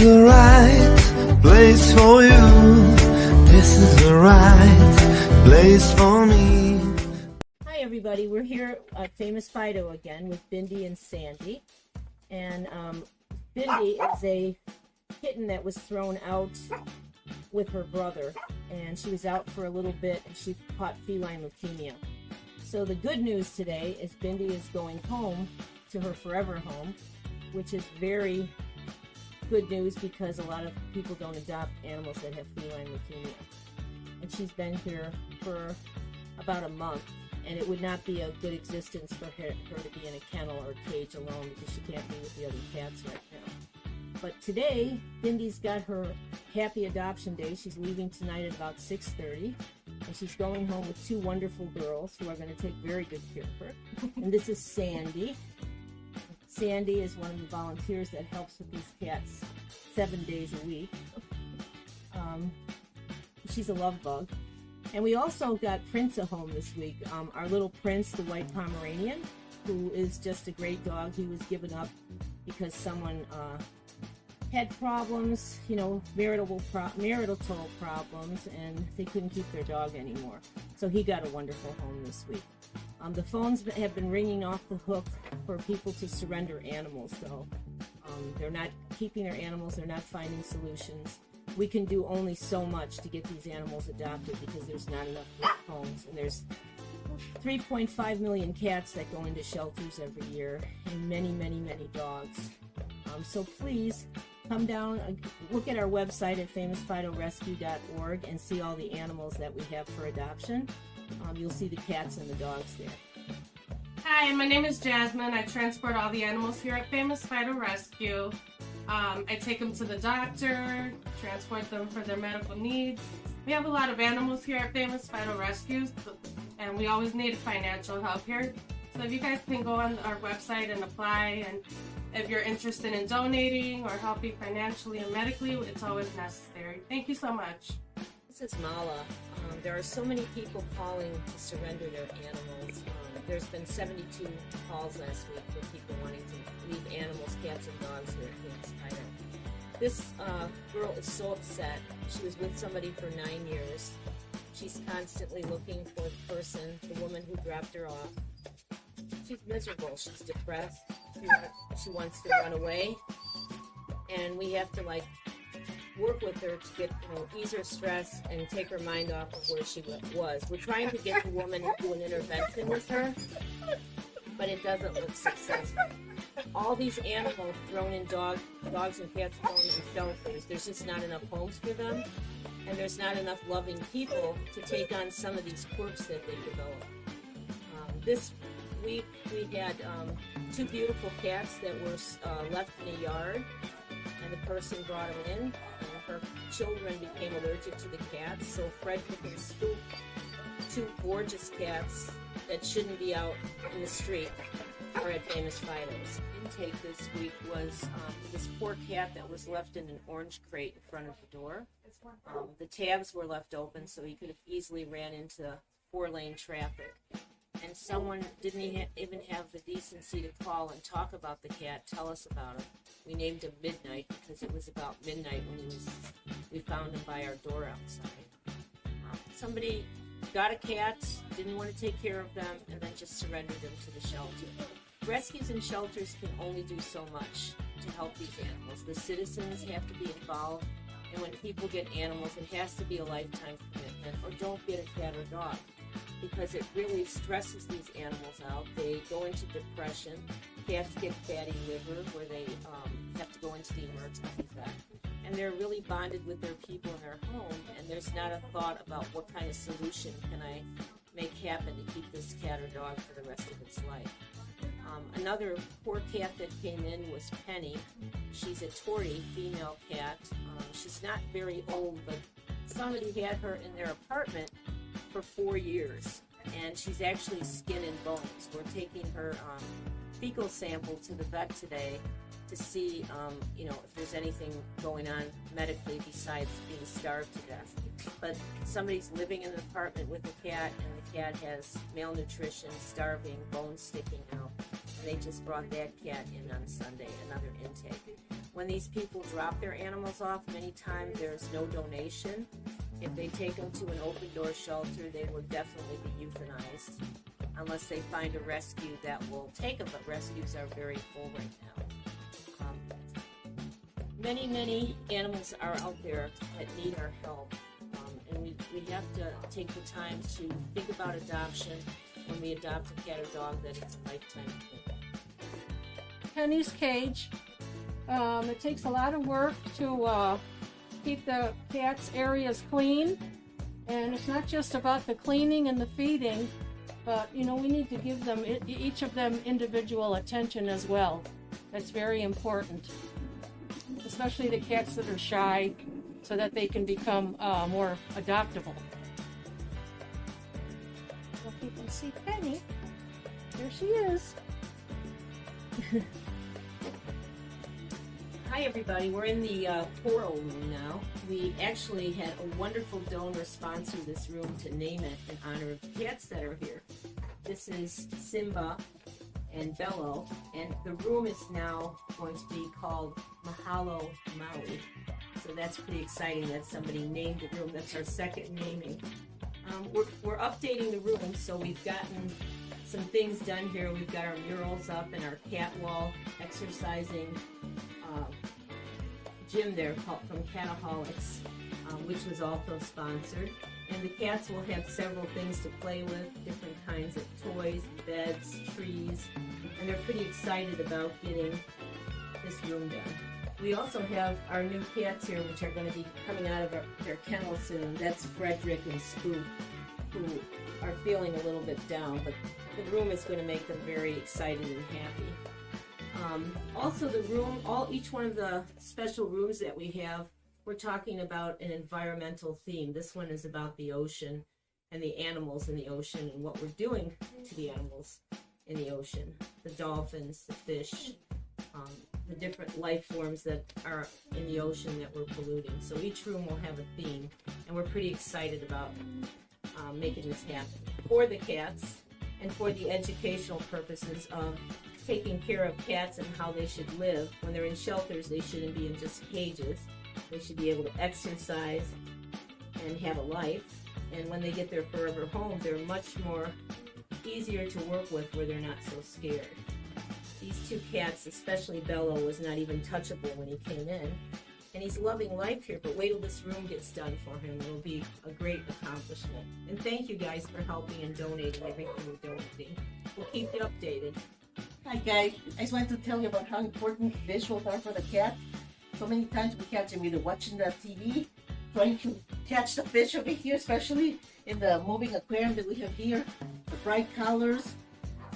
the right place for you. This is the right place for me. Hi everybody, we're here at Famous Fido again with Bindi and Sandy. And Bindi is a kitten that was thrown out with her brother, and she was out for a little bit and she caught feline leukemia. So the good news today is Bindi is going home to her forever home, which is very good news because a lot of people don't adopt animals that have feline leukemia. And she's been here for about a month, and it would not be a good existence for her to be in a kennel or a cage alone because she can't be with the other cats right now. But today, Bindi's got her happy adoption day. She's leaving tonight at about 6:30, and she's going home with two wonderful girls who are going to take very good care of her. And this is Sandy. Sandy is one of the volunteers that helps with these cats 7 days a week. She's a love bug. And we also got Prince at home this week. Our little Prince, the white Pomeranian, who is just a great dog. He was given up because someone had problems, you know, marital problems, and they couldn't keep their dog anymore. So he got a wonderful home this week. The phones have been ringing off the hook for people to surrender animals, though. They're not keeping their animals, they're not finding solutions. We can do only so much to get these animals adopted because there's not enough homes, and there's 3.5 million cats that go into shelters every year, and many, many, many dogs. So please come down, look at our website at famousfidorescue.org and see all the animals that we have for adoption. You'll see the cats and the dogs there. Hi, my name is Jasmine. I transport all the animals here at Famous Fido Rescue. I take them to the doctor, transport them for their medical needs. We have a lot of animals here at Famous Fido Rescue, and we always need financial help here. So if you guys can go on our website and apply, and if you're interested in donating or helping financially and medically, it's always necessary. Thank you so much. This is Mala. There are so many people calling to surrender their animals. There's been 72 calls last week for people wanting to leave animals, cats and dogs here at Famous Fido. This girl is so upset. She was with somebody for 9 years. She's constantly looking for the person, the woman who dropped her off. She's miserable. She's depressed. She wants to run away. And we have to work with her to get, ease her stress and take her mind off of where she was. We're trying to get the woman to do an intervention with her, but it doesn't look successful. All these animals thrown in dogs and cats thrown in shelters, there's just not enough homes for them, and there's not enough loving people to take on some of these quirks that they develop. This week we had two beautiful cats that were left in a yard, and the person brought them in, and her children became allergic to the cats, so Fred took and scooped two gorgeous cats that shouldn't be out in the street or at Famous Fido's. Intake this week was this poor cat that was left in an orange crate in front of the door. The tabs were left open, so he could have easily ran into 4-lane traffic. And someone didn't even have the decency to call and talk about the cat, tell us about him. We named him Midnight because it was about midnight when we found him by our door outside. Somebody got a cat, didn't want to take care of them, and then just surrendered them to the shelter. Rescues and shelters can only do so much to help these animals. The citizens have to be involved, and when people get animals, it has to be a lifetime commitment, or don't get a cat or dog, because it really stresses these animals out. They go into depression. Cats get fatty liver where they have to go into the emergency vet. And they're really bonded with their people in their home, and there's not a thought about what kind of solution can I make happen to keep this cat or dog for the rest of its life. Another poor cat that came in was Penny. She's a tortie female cat. She's not very old, but somebody had her in their apartment for 4 years, and she's actually skin and bones. We're taking her fecal sample to the vet today to see, if there's anything going on medically besides being starved to death. But somebody's living in an apartment with a cat, and the cat has malnutrition, starving, bones sticking out. and they just brought that cat in on Sunday, another intake. When these people drop their animals off, many times there's no donation. If they take them to an open door shelter, they will definitely be euthanized unless they find a rescue that will take them, but rescues are very full right now. Many animals are out there that need our help, and we have to take the time to think about adoption when we adopt a cat or dog, that it's a lifetime thing. Penny's cage. It takes a lot of work to keep the cat's areas clean, and it's not just about the cleaning and the feeding, but we need to give them, each of them, individual attention as well. That's very important, especially the cats that are shy, so that they can become more adoptable. So people see Penny. There she is. Hi everybody, we're in the coral room now. We actually had a wonderful donor sponsor this room to name it in honor of the cats that are here. This is Simba and Bello, and the room is now going to be called Mahalo Maui. So that's pretty exciting that somebody named the room. That's our second naming. We're updating the room, so we've gotten some things done here. We've got our murals up and our cat wall exercising gym there called from Cataholics, which was also sponsored. And the cats will have several things to play with, different kinds of toys, beds, trees, and they're pretty excited about getting this room done. We also have our new cats here, which are going to be coming out of their kennel soon. That's Frederick and Spook, who are feeling a little bit down, but the room is going to make them very excited and happy. Also the room, each one of the special rooms that we have, we're talking about an environmental theme. This one is about the ocean and the animals in the ocean and what we're doing to the animals in the ocean. The dolphins, the fish, the different life forms that are in the ocean that we're polluting. So each room will have a theme, and we're pretty excited about making this happen for the cats and for the educational purposes of taking care of cats and how they should live. When they're in shelters, they shouldn't be in just cages. They should be able to exercise and have a life. And when they get their forever home, they're much more easier to work with, where they're not so scared. These two cats, especially Bello, was not even touchable when he came in. And he's loving life here, but wait till this room gets done for him. It'll be a great accomplishment. And thank you guys for helping and donating everything you're donating. We'll keep you updated. Hi guys, I just wanted to tell you about how important visuals are for the cat. So many times we catch them either watching the TV, trying to catch the fish over here, especially in the moving aquarium that we have here. The bright colors,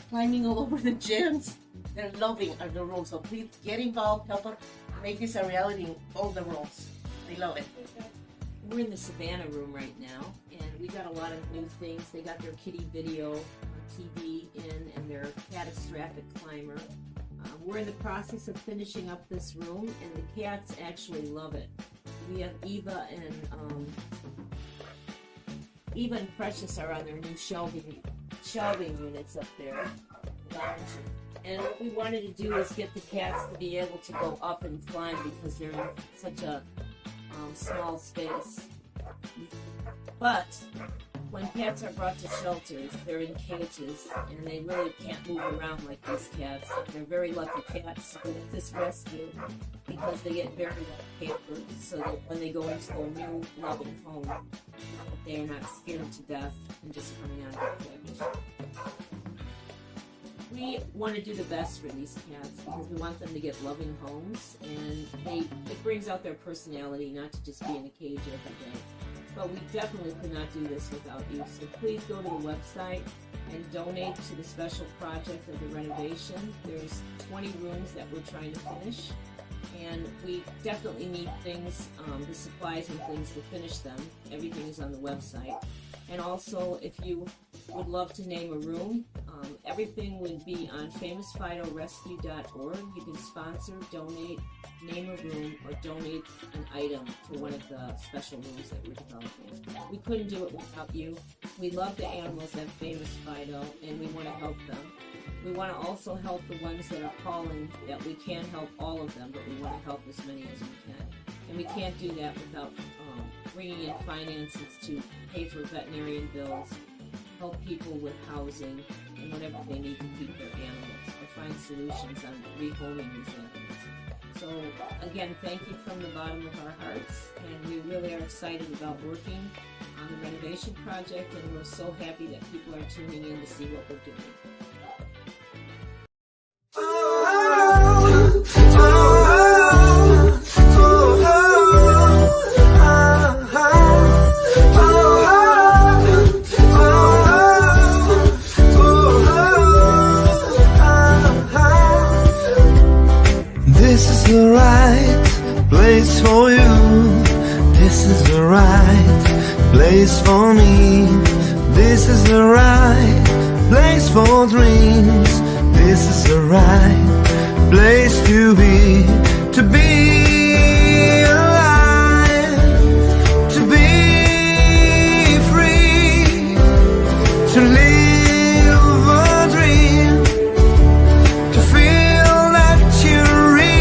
climbing all over the gyms. They're loving the rooms, so please get involved, help us make this a reality in all the rooms. They love it. We're in the Savannah room right now, and we got a lot of new things. They got their kitty video TV in, and their catastrophic climber. We're in the process of finishing up this room, and the cats actually love it. We have Eva and Precious are on their new shelving units up there. And what we wanted to do is get the cats to be able to go up and climb, because they're in such a small space. But when cats are brought to shelters, they're in cages, and they really can't move around like these cats. They're very lucky cats with this rescue, because they get very well pampered, so that when they go into their new loving home, they are not scared to death and just coming out of the cage. We want to do the best for these cats, because we want them to get loving homes, and it brings out their personality, not to just be in a cage every day. But we definitely could not do this without you, so please go to the website and donate to the special project of the renovation. There's 20 rooms that we're trying to finish, and we definitely need things, the supplies and things to finish them. Everything is on the website. And also, if you would love to name a room, everything would be on famousfidorescue.org. You can sponsor, donate, name a room, or donate an item to one of the special rooms that we're developing. We couldn't do it without you. We love the animals at Famous Fido, and we want to help them. We want to also help the ones that are calling, that we can't help all of them, but we want to help as many as we can. And we can't do that without bringing in finances to pay for veterinarian bills, help people with housing, and whatever they need to keep their animals, or find solutions on rehoming these animals. So again, thank you from the bottom of our hearts, and we really are excited about working on the renovation project, and we're so happy that people are tuning in to see what we're doing. This is the right place for you. This is the right place for me. This is the right place for dreams. This is the right place to be alive, to be free, to live a dream, to feel that you're real.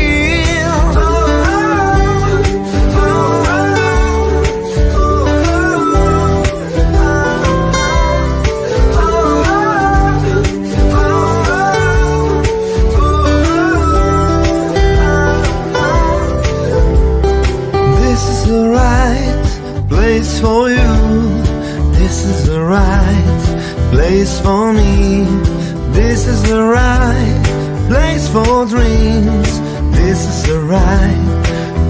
This is the right place for you. This is the right place for me. This is the right place for dreams. This is the right